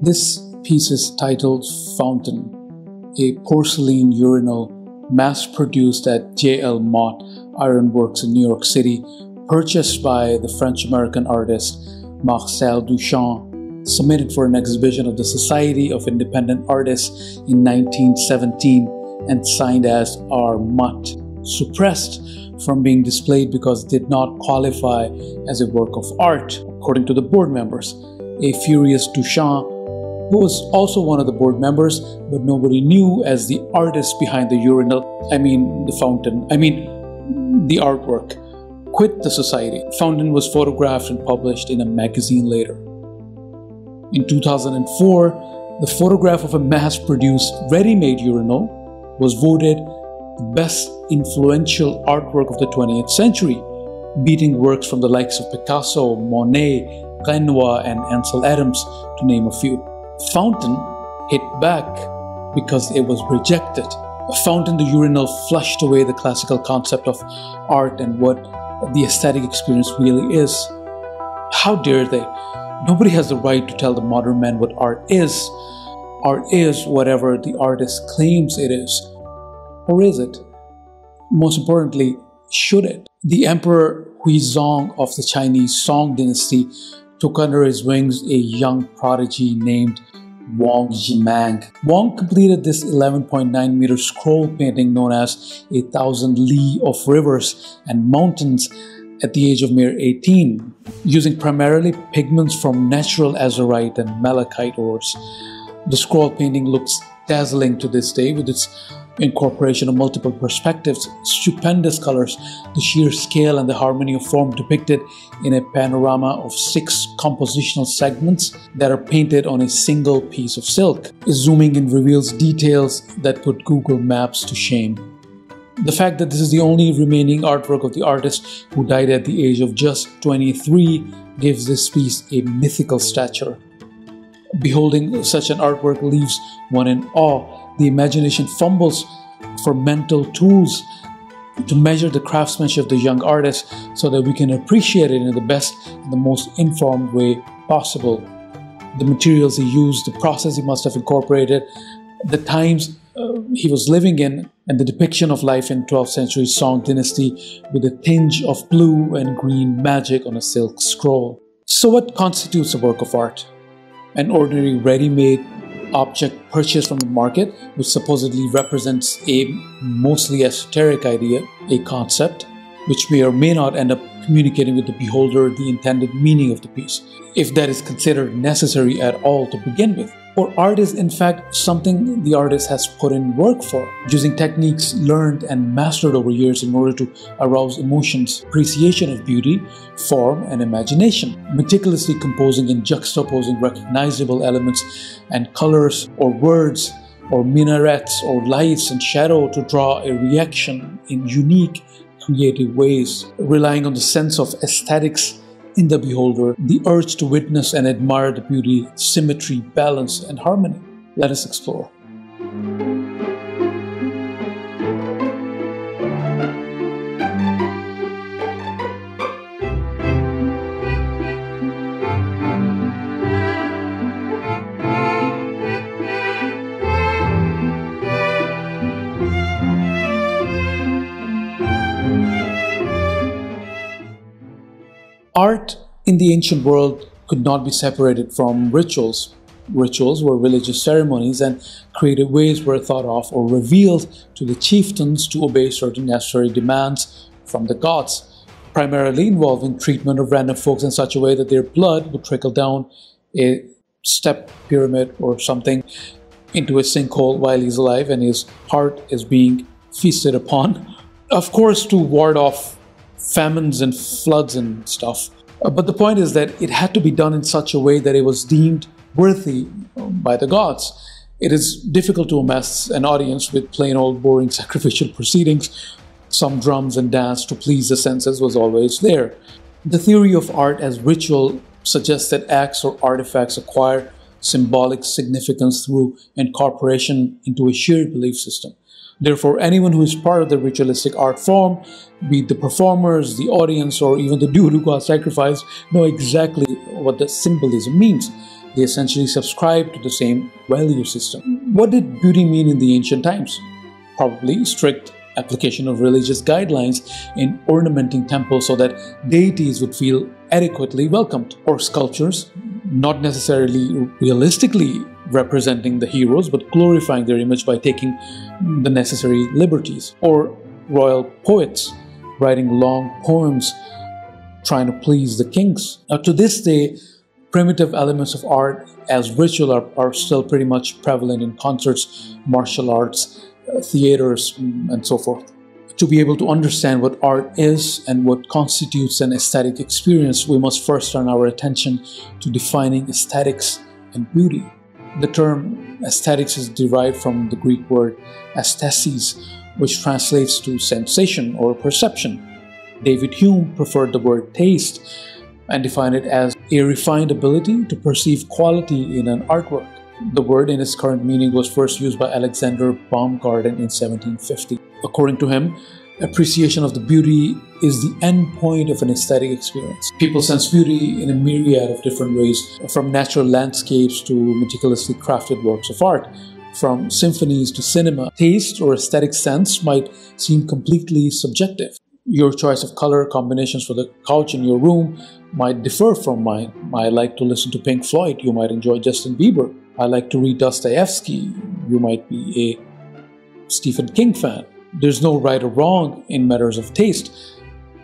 This piece is titled Fountain, a porcelain urinal mass-produced at J.L. Mott Ironworks in New York City, purchased by the French-American artist Marcel Duchamp, submitted for an exhibition of the Society of Independent Artists in 1917 and signed as R. Mutt, suppressed from being displayed because it did not qualify as a work of art, according to the board members. A furious Duchamp, who was also one of the board members, but nobody knew as the artist behind the the fountain, the artwork, quit the society. Fountain was photographed and published in a magazine later. In 2004, the photograph of a mass-produced ready-made urinal was voted the best influential artwork of the 20th century, beating works from the likes of Picasso, Monet, Renoir, and Ansel Adams, to name a few. Fountain hit back because it was rejected. Fountain, the urinal, flushed away the classical concept of art and what the aesthetic experience really is. How dare they? Nobody has the right to tell the modern man what art is. Art is whatever the artist claims it is. Or is it? Most importantly, should it? The Emperor Huizong of the Chinese Song dynasty took under his wings a young prodigy named Wang Zhiming. Wang completed this 11.9 meter scroll painting known as A Thousand Li of Rivers and Mountains at the age of mere 18, using primarily pigments from natural azurite and malachite ores. The scroll painting looks dazzling to this day with its incorporation of multiple perspectives, stupendous colors, the sheer scale and the harmony of form depicted in a panorama of 6 compositional segments that are painted on a single piece of silk. Zooming in reveals details that put Google Maps to shame. The fact that this is the only remaining artwork of the artist, who died at the age of just 23, gives this piece a mythical stature. Beholding such an artwork leaves one in awe. The imagination fumbles for mental tools to measure the craftsmanship of the young artist so that we can appreciate it in the best and the most informed way possible. The materials he used, the process he must have incorporated, the times he was living in, and the depiction of life in 12th century Song dynasty with a tinge of blue and green magic on a silk scroll. So what constitutes a work of art? An ordinary ready-made object purchased from the market, which supposedly represents a mostly esoteric idea, a concept, which may or may not end up communicating with the beholder the intended meaning of the piece, if that is considered necessary at all to begin with. Or art is in fact something the artist has put in work for, using techniques learned and mastered over years in order to arouse emotions, appreciation of beauty, form, and imagination, meticulously composing and juxtaposing recognizable elements and colors or words or minarets or lights and shadow to draw a reaction in unique, creative ways, relying on the sense of aesthetics in the beholder, the urge to witness and admire the beauty, symmetry, balance, and harmony. Let us explore. Art in the ancient world could not be separated from rituals. Rituals were religious ceremonies, and creative ways were thought of or revealed to the chieftains to obey certain necessary demands from the gods, primarily involving treatment of random folks in such a way that their blood would trickle down a step pyramid or something into a sinkhole while he's alive and his heart is being feasted upon. Of course, to ward off famines and floods and stuff. But the point is that it had to be done in such a way that it was deemed worthy by the gods. It is difficult to amass an audience with plain old boring sacrificial proceedings. Some drums and dance to please the senses was always there. The theory of art as ritual suggests that acts or artifacts acquire symbolic significance through incorporation into a shared belief system. Therefore, anyone who is part of the ritualistic art form, be it the performers, the audience, or even the dude who got sacrificed, know exactly what the symbolism means. They essentially subscribed to the same value system. What did beauty mean in the ancient times? Probably strict application of religious guidelines in ornamenting temples so that deities would feel adequately welcomed, or sculptures, not necessarily realistically representing the heroes but glorifying their image by taking the necessary liberties, or royal poets writing long poems trying to please the kings. Now, to this day, primitive elements of art as ritual are still pretty much prevalent in concerts, martial arts, theaters, and so forth. To be able to understand what art is and what constitutes an aesthetic experience, we must first turn our attention to defining aesthetics and beauty. The term aesthetics is derived from the Greek word aesthesis, which translates to sensation or perception. David Hume preferred the word taste and defined it as a refined ability to perceive quality in an artwork. The word in its current meaning was first used by Alexander Baumgarten in 1750. According to him, appreciation of the beauty is the end point of an aesthetic experience. People sense beauty in a myriad of different ways, from natural landscapes to meticulously crafted works of art, from symphonies to cinema. Taste or aesthetic sense might seem completely subjective. Your choice of color combinations for the couch in your room might differ from mine. I like to listen to Pink Floyd. You might enjoy Justin Bieber. I like to read Dostoevsky. You might be a Stephen King fan. There's no right or wrong in matters of taste.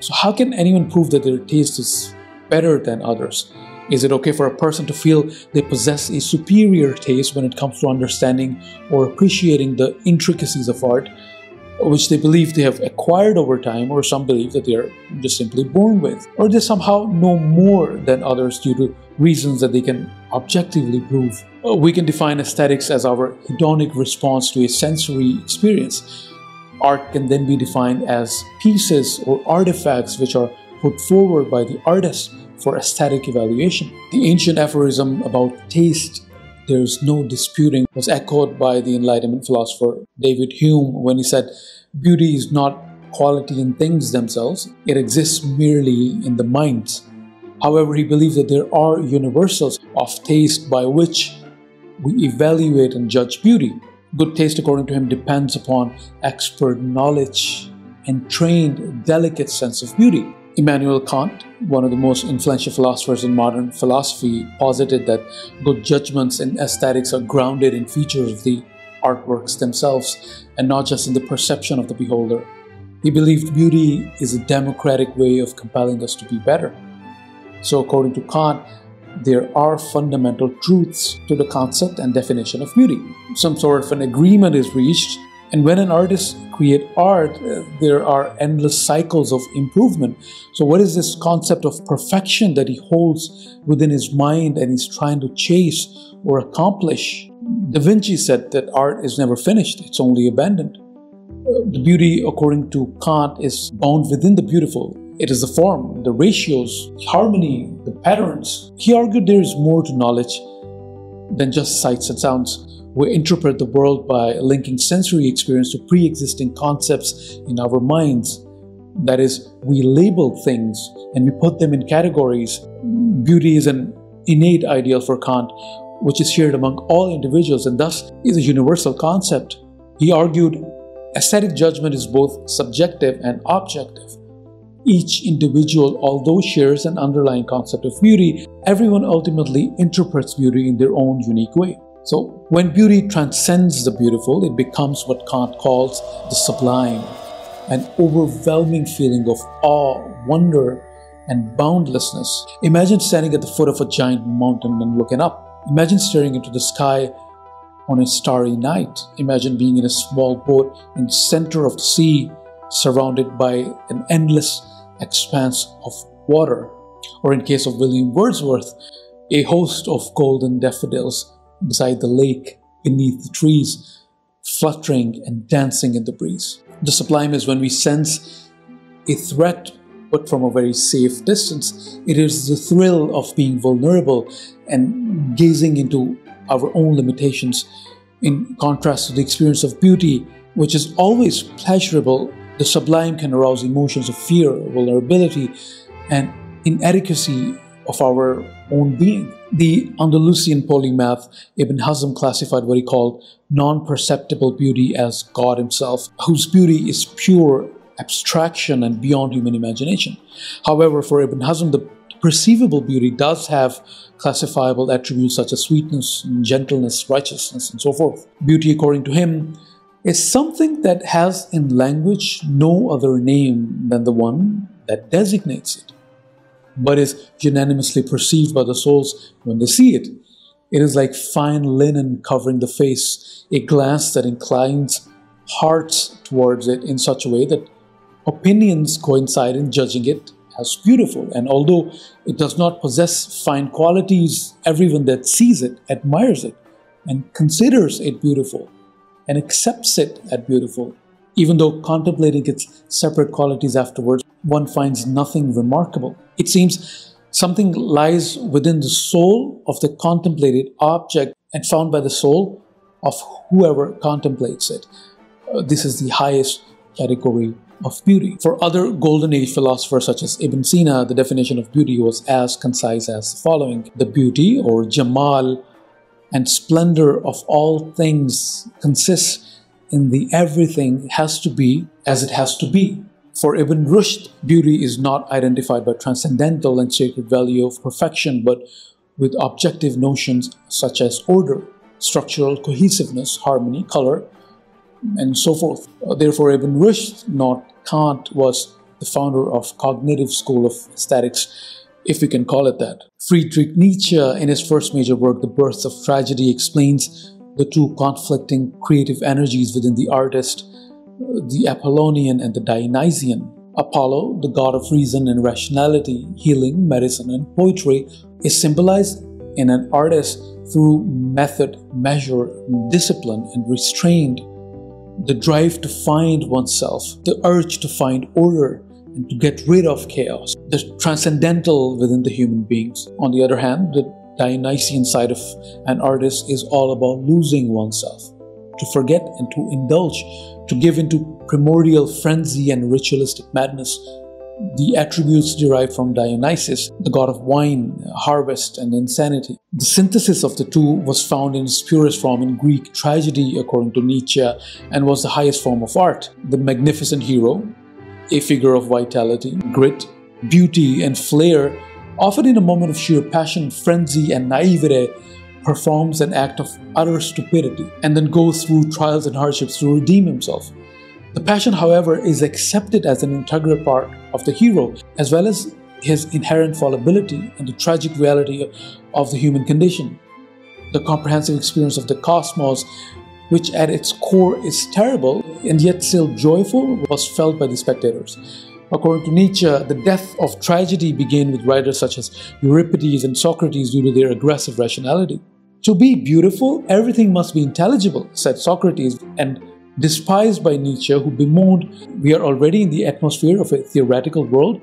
So how can anyone prove that their taste is better than others? Is it okay for a person to feel they possess a superior taste when it comes to understanding or appreciating the intricacies of art, which they believe they have acquired over time, or some believe that they are just simply born with? Or they somehow know more than others due to reasons that they can objectively prove? We can define aesthetics as our hedonic response to a sensory experience. Art can then be defined as pieces or artifacts which are put forward by the artist for aesthetic evaluation. The ancient aphorism about taste, there is no disputing, was echoed by the Enlightenment philosopher David Hume when he said, "Beauty is not quality in things themselves, it exists merely in the minds." However, he believed that there are universals of taste by which we evaluate and judge beauty. Good taste, according to him, depends upon expert knowledge and trained, delicate sense of beauty. Immanuel Kant, one of the most influential philosophers in modern philosophy, posited that good judgments in aesthetics are grounded in features of the artworks themselves and not just in the perception of the beholder. He believed beauty is a democratic way of compelling us to be better. So according to Kant, there are fundamental truths to the concept and definition of beauty. Some sort of an agreement is reached, and when an artist creates art, there are endless cycles of improvement. So what is this concept of perfection that he holds within his mind and he's trying to chase or accomplish? Da Vinci said that art is never finished, it's only abandoned. The beauty, according to Kant, is bound within the beautiful. It is the form, the ratios, harmony, the patterns. He argued there is more to knowledge than just sights and sounds. We interpret the world by linking sensory experience to pre-existing concepts in our minds. That is, we label things and we put them in categories. Beauty is an innate ideal for Kant, which is shared among all individuals and thus is a universal concept. He argued aesthetic judgment is both subjective and objective. Each individual, although shares an underlying concept of beauty, everyone ultimately interprets beauty in their own unique way. So when beauty transcends the beautiful, it becomes what Kant calls the sublime, an overwhelming feeling of awe, wonder, and boundlessness. Imagine standing at the foot of a giant mountain and looking up. Imagine staring into the sky on a starry night. Imagine being in a small boat in the center of the sea, surrounded by an endless expanse of water. Or in case of William Wordsworth, a host of golden daffodils beside the lake, beneath the trees, fluttering and dancing in the breeze. The sublime is when we sense a threat, but from a very safe distance. It is the thrill of being vulnerable and gazing into our own limitations. In contrast to the experience of beauty, which is always pleasurable, the sublime can arouse emotions of fear, vulnerability, and inadequacy of our own being. The Andalusian polymath Ibn Hazm classified what he called non-perceptible beauty as God himself, whose beauty is pure abstraction and beyond human imagination. However, for Ibn Hazm, the perceivable beauty does have classifiable attributes such as sweetness, gentleness, righteousness, and so forth. Beauty, according to him, is something that has in language no other name than the one that designates it, but is unanimously perceived by the souls when they see it. It is like fine linen covering the face, a glass that inclines hearts towards it in such a way that opinions coincide in judging it as beautiful. And although it does not possess fine qualities, everyone that sees it admires it and considers it beautiful and accepts it as beautiful. Even though contemplating its separate qualities afterwards, one finds nothing remarkable. It seems something lies within the soul of the contemplated object and found by the soul of whoever contemplates it. This is the highest category of beauty. For other Golden Age philosophers such as Ibn Sina, the definition of beauty was as concise as the following: the beauty or Jamal and splendor of all things consists in the everything has to be as it has to be. For Ibn Rushd, beauty is not identified by transcendental and sacred value of perfection, but with objective notions such as order, structural cohesiveness, harmony, color, and so forth. Therefore, Ibn Rushd, not Kant, was the founder of cognitive school of aesthetics, if we can call it that. Friedrich Nietzsche, in his first major work, The Birth of Tragedy, explains the two conflicting creative energies within the artist, the Apollonian and the Dionysian. Apollo, the god of reason and rationality, healing, medicine, and poetry, is symbolized in an artist through method, measure, discipline, and restraint. The drive to find oneself, the urge to find order, and to get rid of chaos, the transcendental within the human beings. On the other hand, the Dionysian side of an artist is all about losing oneself, to forget and to indulge, to give into primordial frenzy and ritualistic madness. The attributes derived from Dionysus, the god of wine, harvest, and insanity. The synthesis of the two was found in its purest form in Greek tragedy, according to Nietzsche, and was the highest form of art. The magnificent hero, a figure of vitality, grit, beauty, and flair, often in a moment of sheer passion, frenzy, and naivete, performs an act of utter stupidity and then goes through trials and hardships to redeem himself. The passion, however, is accepted as an integral part of the hero, as well as his inherent fallibility and the tragic reality of the human condition. The comprehensive experience of the cosmos, which at its core is terrible and yet still joyful, was felt by the spectators. According to Nietzsche, the death of tragedy began with writers such as Euripides and Socrates due to their aggressive rationality. To be beautiful, everything must be intelligible, said Socrates, and despised by Nietzsche, who bemoaned, we are already in the atmosphere of a theoretical world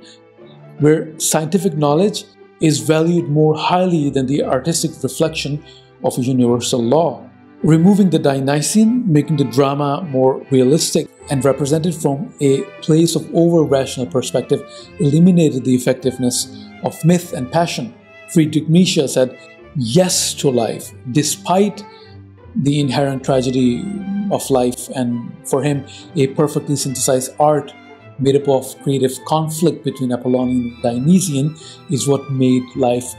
where scientific knowledge is valued more highly than the artistic reflection of a universal law. Removing the Dionysian, making the drama more realistic and represented from a place of over-rational perspective, eliminated the effectiveness of myth and passion. Friedrich Nietzsche said yes to life, despite the inherent tragedy of life, and for him, a perfectly synthesized art made up of creative conflict between Apollonian and Dionysian is what made life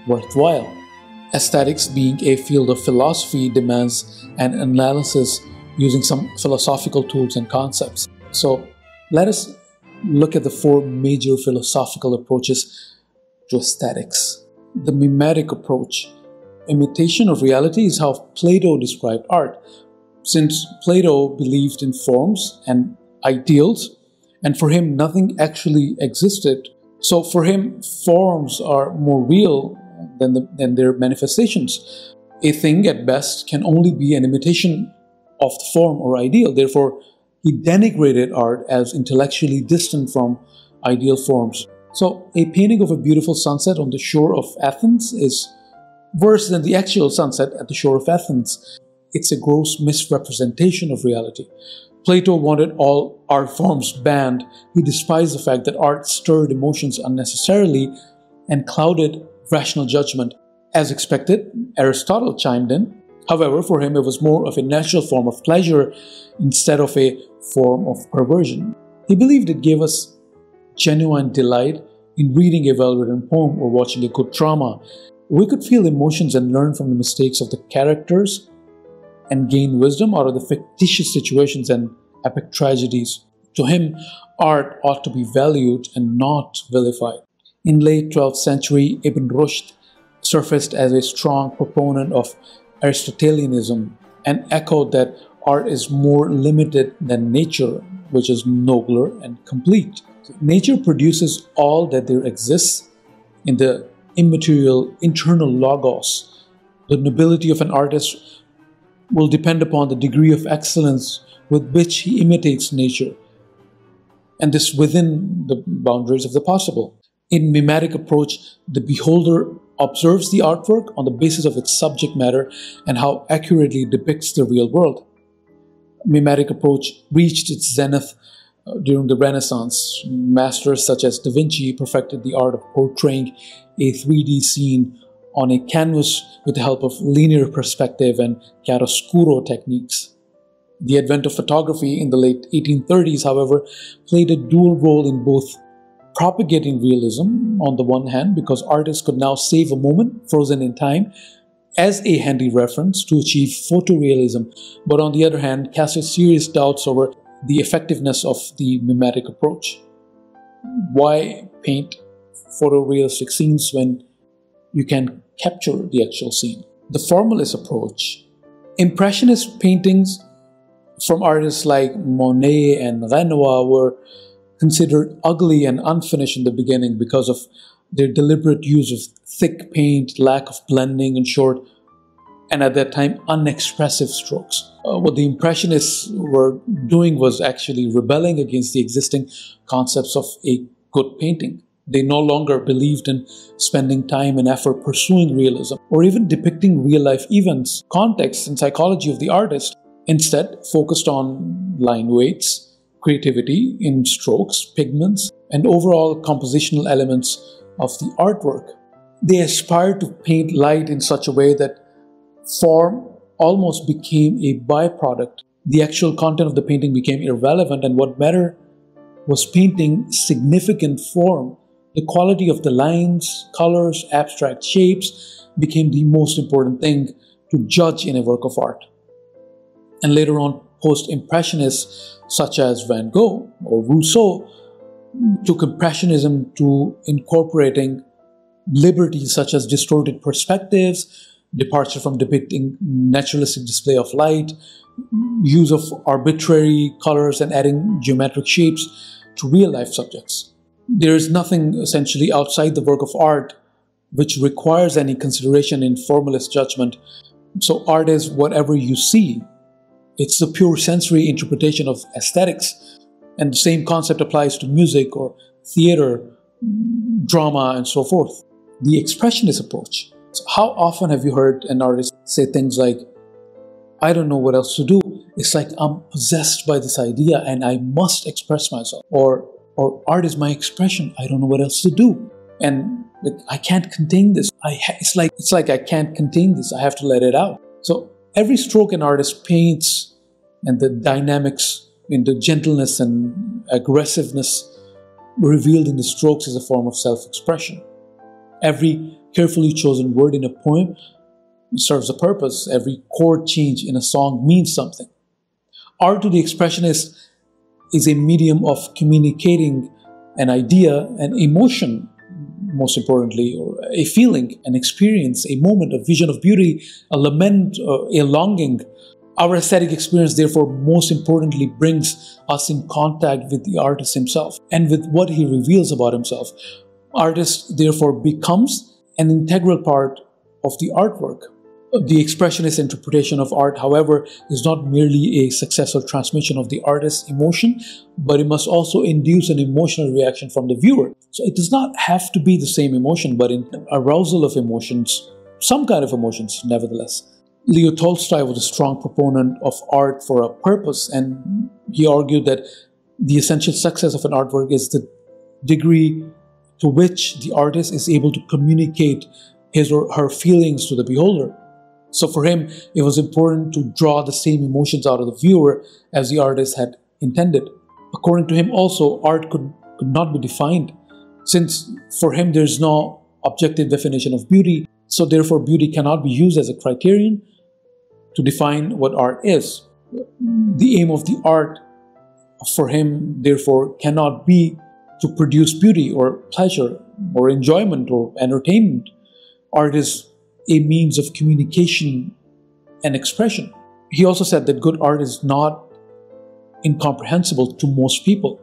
worthwhile. Aesthetics, being a field of philosophy, demands an analysis using some philosophical tools and concepts. So let us look at the four major philosophical approaches to aesthetics. The mimetic approach. Imitation of reality is how Plato described art. Since Plato believed in forms and ideals, and for him nothing actually existed, so for him forms are more real than their manifestations. A thing at best can only be an imitation of the form or ideal. Therefore, he denigrated art as intellectually distant from ideal forms. So, a painting of a beautiful sunset on the shore of Athens is worse than the actual sunset at the shore of Athens. It's a gross misrepresentation of reality. Plato wanted all art forms banned. He despised the fact that art stirred emotions unnecessarily and clouded rational judgment. As expected, Aristotle chimed in. However, for him, it was more of a natural form of pleasure instead of a form of perversion. He believed it gave us genuine delight in reading a well-written poem or watching a good drama. We could feel emotions and learn from the mistakes of the characters and gain wisdom out of the fictitious situations and epic tragedies. To him, art ought to be valued and not vilified. In late 12th century, Ibn Rushd surfaced as a strong proponent of Aristotelianism and echoed that art is more limited than nature, which is nobler and complete. Nature produces all that there exists in the immaterial internal logos. The nobility of an artist will depend upon the degree of excellence with which he imitates nature, and this within the boundaries of the possible. In mimetic approach, the beholder observes the artwork on the basis of its subject matter and how accurately it depicts the real world. Mimetic approach reached its zenith during the Renaissance. Masters such as Da Vinci perfected the art of portraying a 3D scene on a canvas with the help of linear perspective and chiaroscuro techniques. The advent of photography in the late 1830s, however, played a dual role in both propagating realism on the one hand, because artists could now save a moment frozen in time as a handy reference to achieve photorealism, but on the other hand, casted serious doubts over the effectiveness of the mimetic approach. Why paint photorealistic scenes when you can capture the actual scene? The formalist approach. Impressionist paintings from artists like Monet and Renoir were considered ugly and unfinished in the beginning because of their deliberate use of thick paint, lack of blending, in short, and at that time, unexpressive strokes. What the Impressionists were doing was actually rebelling against the existing concepts of a good painting. They no longer believed in spending time and effort pursuing realism or even depicting real-life events, context, and psychology of the artist. Instead, focused on line weights, creativity in strokes, pigments, and overall compositional elements of the artwork. They aspired to paint light in such a way that form almost became a byproduct. The actual content of the painting became irrelevant, and what mattered was painting significant form. The quality of the lines, colors, abstract shapes became the most important thing to judge in a work of art. And later on, post-impressionists such as Van Gogh or Rousseau took impressionism to incorporating liberties such as distorted perspectives, departure from depicting naturalistic display of light, use of arbitrary colors, and adding geometric shapes to real-life subjects. There is nothing essentially outside the work of art which requires any consideration in formalist judgment. So art is whatever you see. It's the pure sensory interpretation of aesthetics. And the same concept applies to music or theater, drama, and so forth. The expressionist approach. So how often have you heard an artist say things like, I don't know what else to do. It's like I'm possessed by this idea and I must express myself. Or art is my expression. I don't know what else to do. And I can't contain this. It's like I can't contain this. I have to let it out. So every stroke an artist paints and the dynamics in the gentleness and aggressiveness revealed in the strokes is a form of self-expression. Every carefully chosen word in a poem serves a purpose. Every chord change in a song means something. Art to the expressionist is a medium of communicating an idea, an emotion, most importantly, or a feeling, an experience, a moment, a vision of beauty, a lament, a longing. Our aesthetic experience, therefore, most importantly brings us in contact with the artist himself and with what he reveals about himself. Artist, therefore, becomes an integral part of the artwork. The expressionist interpretation of art, however, is not merely a successful transmission of the artist's emotion, but it must also induce an emotional reaction from the viewer. So it does not have to be the same emotion, but an arousal of emotions, some kind of emotions, nevertheless. Leo Tolstoy was a strong proponent of art for a purpose, and he argued that the essential success of an artwork is the degree to which the artist is able to communicate his or her feelings to the beholder. So for him, it was important to draw the same emotions out of the viewer as the artist had intended. According to him also, art could not be defined, since for him there's no objective definition of beauty, so therefore beauty cannot be used as a criterion to define what art is. The aim of the art for him therefore cannot be to produce beauty or pleasure or enjoyment or entertainment. Art is a means of communication and expression. He also said that good art is not incomprehensible to most people.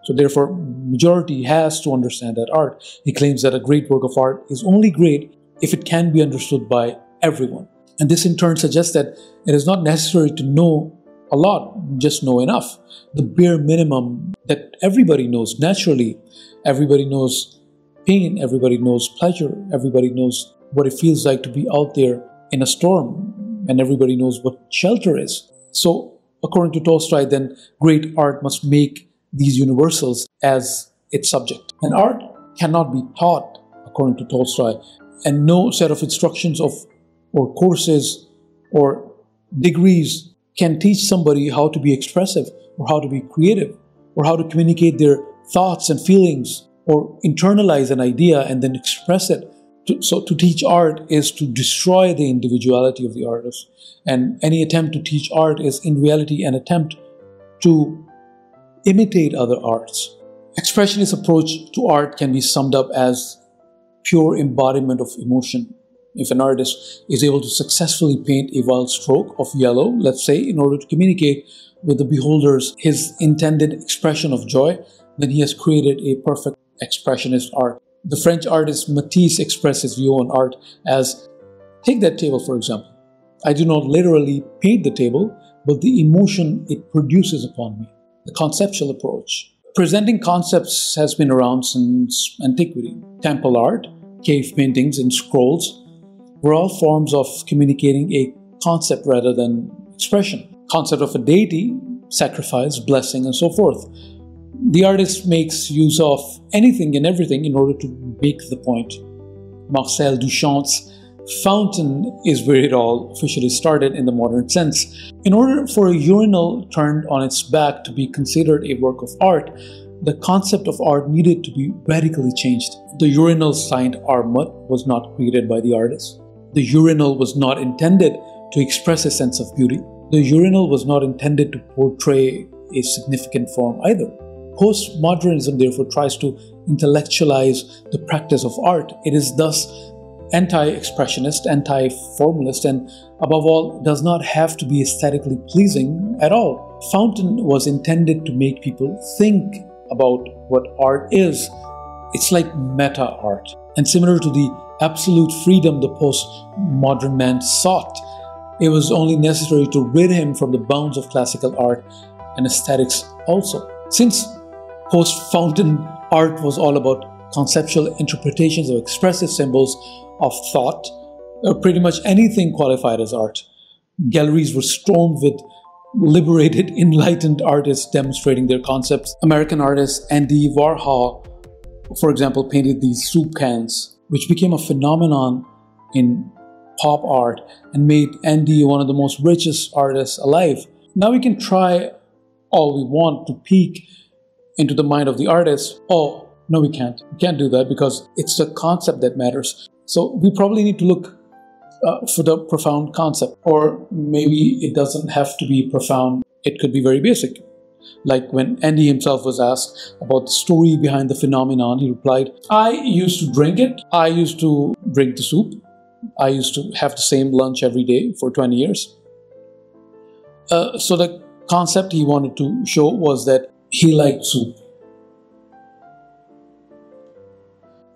So therefore, majority has to understand that art. He claims that a great work of art is only great if it can be understood by everyone. And this in turn suggests that it is not necessary to know a lot, just know enough. The bare minimum that everybody knows naturally. Everybody knows pain, everybody knows pleasure, everybody knows what it feels like to be out there in a storm, and everybody knows what shelter is. So, according to Tolstoy, then, great art must make these universals as its subject. And art cannot be taught, according to Tolstoy, and no set of instructions or courses or degrees can teach somebody how to be expressive or how to be creative or how to communicate their thoughts and feelings or internalize an idea and then express it. So to teach art is to destroy the individuality of the artist. And any attempt to teach art is in reality an attempt to imitate other arts. Expressionist approach to art can be summed up as pure embodiment of emotion. If an artist is able to successfully paint a wild stroke of yellow, let's say, in order to communicate with the beholders his intended expression of joy, then he has created a perfect expressionist art. The French artist Matisse expressed his view on art as, take that table for example. I do not literally paint the table, but the emotion it produces upon me. The conceptual approach. Presenting concepts has been around since antiquity. Temple art, cave paintings, and scrolls were all forms of communicating a concept rather than expression. Concept of a deity, sacrifice, blessing, and so forth. The artist makes use of anything and everything in order to make the point. Marcel Duchamp's fountain is where it all officially started in the modern sense. In order for a urinal turned on its back to be considered a work of art, the concept of art needed to be radically changed. The urinal signed Armut was not created by the artist. The urinal was not intended to express a sense of beauty. The urinal was not intended to portray a significant form either. Postmodernism therefore tries to intellectualize the practice of art. It is thus anti-expressionist, anti-formalist, and above all, does not have to be aesthetically pleasing at all. Fountain was intended to make people think about what art is. It's like meta art. And similar to the absolute freedom the postmodern man sought, it was only necessary to rid him from the bounds of classical art and aesthetics also. Since post-fountain art was all about conceptual interpretations of expressive symbols of thought, pretty much anything qualified as art. Galleries were stormed with liberated, enlightened artists demonstrating their concepts. American artist Andy Warhol, for example, painted these soup cans, which became a phenomenon in pop art and made Andy one of the most richest artists alive. Now we can try all we want to peek into the mind of the artist. Oh, no, we can't. We can't do that because it's the concept that matters. So we probably need to look for the profound concept. Or maybe it doesn't have to be profound. It could be very basic. Like when Andy himself was asked about the story behind the phenomenon, he replied, I used to drink it. I used to drink the soup. I used to have the same lunch every day for 20 years. So the concept he wanted to show was that he liked soup.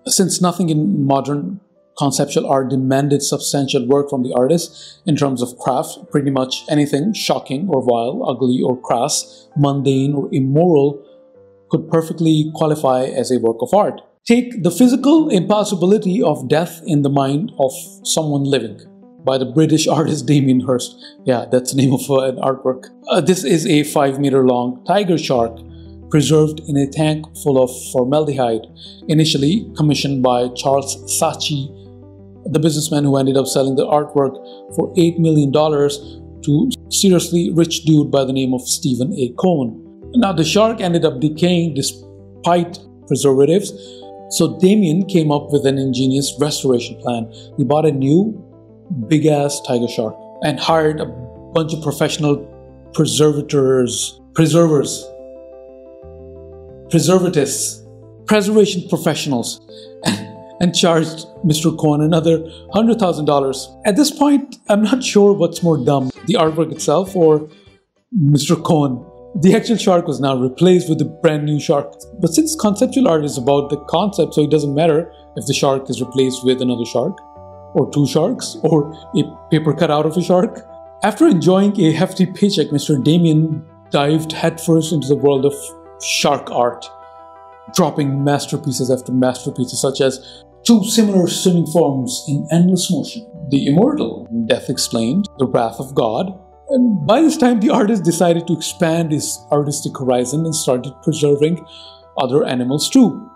Since nothing in modern conceptual art demanded substantial work from the artist in terms of craft, pretty much anything shocking or vile, ugly or crass, mundane or immoral could perfectly qualify as a work of art. Take The Physical Impossibility of Death in the Mind of Someone Living by the British artist Damien Hirst. Yeah, that's the name of an artwork. This is a 5-meter long tiger shark preserved in a tank full of formaldehyde, initially commissioned by Charles Saatchi, the businessman who ended up selling the artwork for $8 million to seriously rich dude by the name of Stephen A. Cohen. Now, the shark ended up decaying despite preservatives, so Damien came up with an ingenious restoration plan. He bought a new, big-ass tiger shark and hired a bunch of professional preservatists, preservation professionals, and charged Mr. Cohen another $100,000. At this point, I'm not sure what's more dumb, the artwork itself or Mr. Cohen. The actual shark was now replaced with a brand new shark. But since conceptual art is about the concept, so it doesn't matter if the shark is replaced with another shark, or two sharks, or a paper cut out of a shark. After enjoying a hefty paycheck, Mr. Damien dived headfirst into the world of shark art, dropping masterpieces after masterpieces such as two similar swimming forms in endless motion, the immortal, Death Explained, The Wrath of God. And by this time, the artist decided to expand his artistic horizon and started preserving other animals too.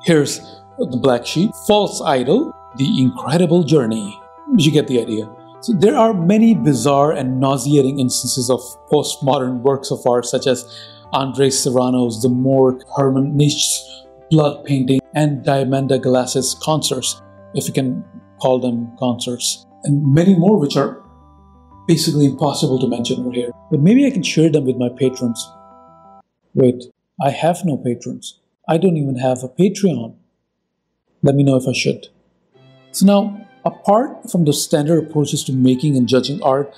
Here's the Black Sheep, False Idol, The Incredible Journey. You get the idea. So there are many bizarre and nauseating instances of postmodern works of art such as Andres Serrano's The Morgue, Hermann Nisch's Blood Painting, and Diamanda Galas's Concerts, if you can call them concerts, and many more which are basically impossible to mention over here. But maybe I can share them with my patrons. Wait, I have no patrons. I don't even have a Patreon. Let me know if I should. So now, apart from the standard approaches to making and judging art,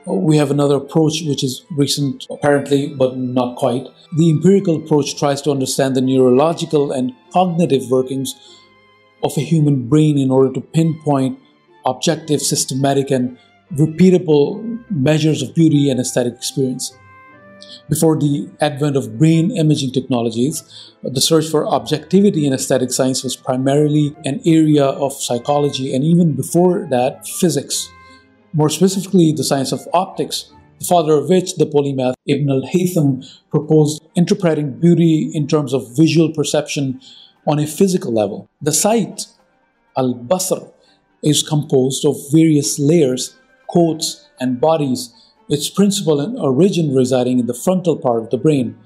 we have another approach which is recent apparently, but not quite. The empirical approach tries to understand the neurological and cognitive workings of a human brain in order to pinpoint objective, systematic, and repeatable measures of beauty and aesthetic experience. Before the advent of brain imaging technologies, the search for objectivity in aesthetic science was primarily an area of psychology, and even before that, physics. More specifically, the science of optics, the father of which, the polymath Ibn al-Haytham, proposed interpreting beauty in terms of visual perception on a physical level. The sight, al-basar, is composed of various layers, coats, and bodies, its principle and origin residing in the frontal part of the brain.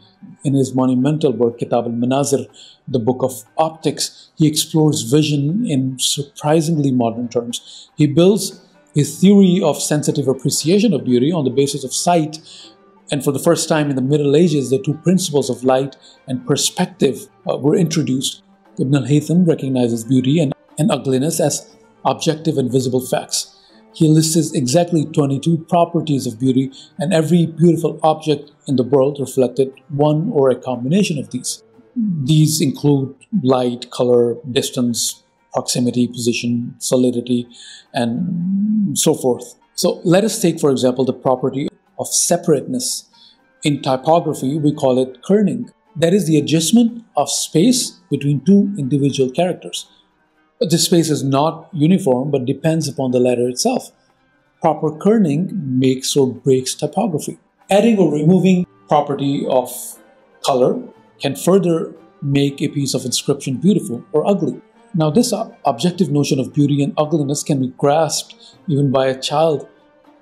In his monumental work, Kitab al-Manazir, the Book of Optics, he explores vision in surprisingly modern terms. He builds his theory of sensitive appreciation of beauty on the basis of sight, and for the first time in the Middle Ages, the two principles of light and perspective were introduced. Ibn al-Haytham recognizes beauty and ugliness as objective and visible facts. He lists exactly 22 properties of beauty, and every beautiful object in the world reflected one or a combination of these. These include light, color, distance, proximity, position, solidity, and so forth. So let us take, for example, the property of separateness. In typography, we call it kerning. That is the adjustment of space between two individual characters. This space is not uniform but depends upon the letter itself. Proper kerning makes or breaks typography. Adding or removing property of color can further make a piece of inscription beautiful or ugly. Now, this objective notion of beauty and ugliness can be grasped even by a child,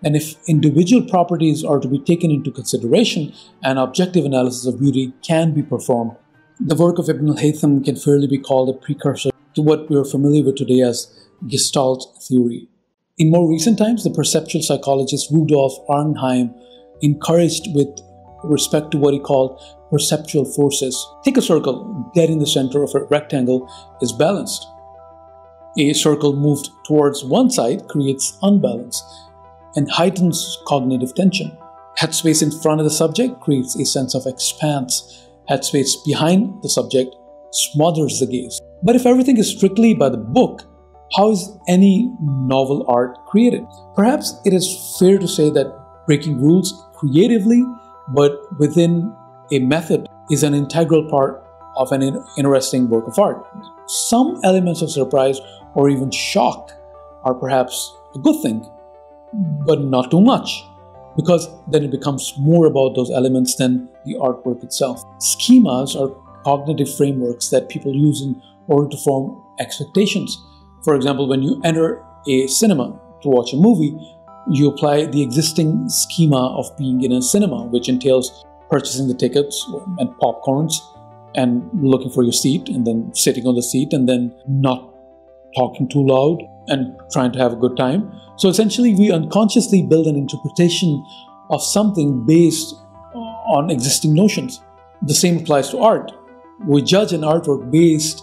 and if individual properties are to be taken into consideration, an objective analysis of beauty can be performed. The work of Ibn al-Haytham can fairly be called a precursor to what we are familiar with today as Gestalt theory. In more recent times, the perceptual psychologist Rudolf Arnheim encouraged with respect to what he called perceptual forces. Take a circle, dead in the center of a rectangle is balanced. A circle moved towards one side creates unbalance and heightens cognitive tension. Headspace in front of the subject creates a sense of expanse. Headspace behind the subject smothers the gaze. But if everything is strictly by the book, how is any novel art created? Perhaps it is fair to say that breaking rules creatively, but within a method, is an integral part of an interesting work of art. Some elements of surprise or even shock are perhaps a good thing, but not too much. because then it becomes more about those elements than the artwork itself. Schemas are cognitive frameworks that people use in order to form expectations. For example, when you enter a cinema to watch a movie, you apply the existing schema of being in a cinema, which entails purchasing the tickets and popcorns and looking for your seat and then sitting on the seat and then not talking too loud and trying to have a good time. So essentially, we unconsciously build an interpretation of something based on existing notions. The same applies to art. We judge an artwork based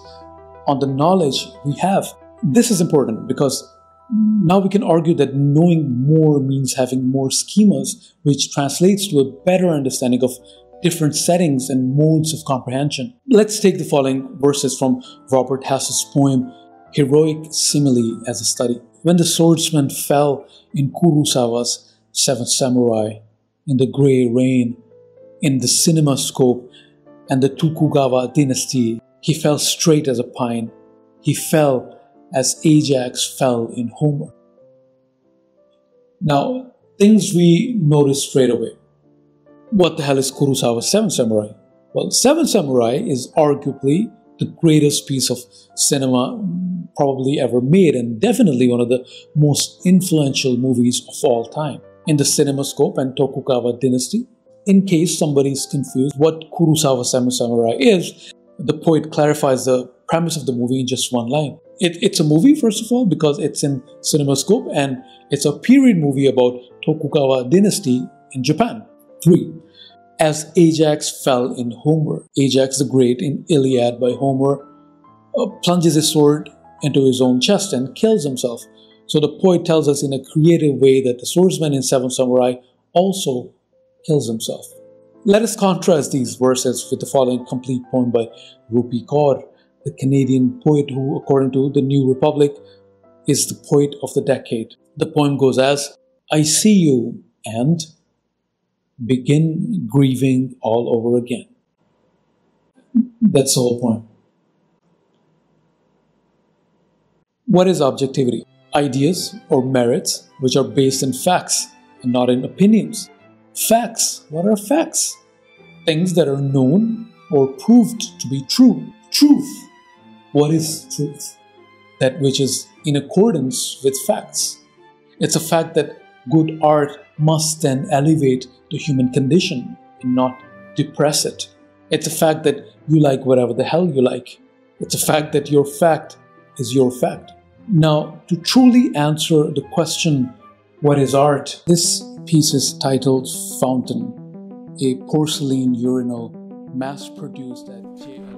on the knowledge we have. This is important because now we can argue that knowing more means having more schemas, which translates to a better understanding of different settings and modes of comprehension. Let's take the following verses from Robert Hass's poem, Heroic Simile, as a study. When the swordsman fell in Kurosawa's Seventh Samurai, in the Grey Rain, in the CinemaScope, and the Tokugawa dynasty, he fell straight as a pine. He fell as Ajax fell in Homer. Now, things we notice straight away. What the hell is Kurosawa's Seventh Samurai? Well, Seventh Samurai is arguably the greatest piece of cinema probably ever made, and definitely one of the most influential movies of all time. In the CinemaScope and Tokugawa dynasty, in case somebody is confused what Kurosawa's Seventh Samurai is, the poet clarifies the premise of the movie in just one line. It's a movie, first of all, because it's in CinemaScope, and it's a period movie about Tokugawa dynasty in Japan. 3. As Ajax fell in Homer. Ajax the Great in Iliad by Homer plunges his sword into his own chest and kills himself. So the poet tells us in a creative way that the swordsman in Seventh Samurai also kills himself. Let us contrast these verses with the following complete poem by Rupi Kaur, the Canadian poet who, according to the New Republic, is the poet of the decade. The poem goes as, I see you and begin grieving all over again. That's the whole point. What is objectivity? Ideas or merits which are based in facts and not in opinions. Facts. What are facts? Things that are known or proved to be true. Truth. What is truth? That which is in accordance with facts. It's a fact that good art must then elevate the human condition and not depress it. It's a fact that you like whatever the hell you like. It's a fact that your fact is your fact. Now, to truly answer the question, what is art? This piece is titled Fountain, a porcelain urinal mass-produced at J.L.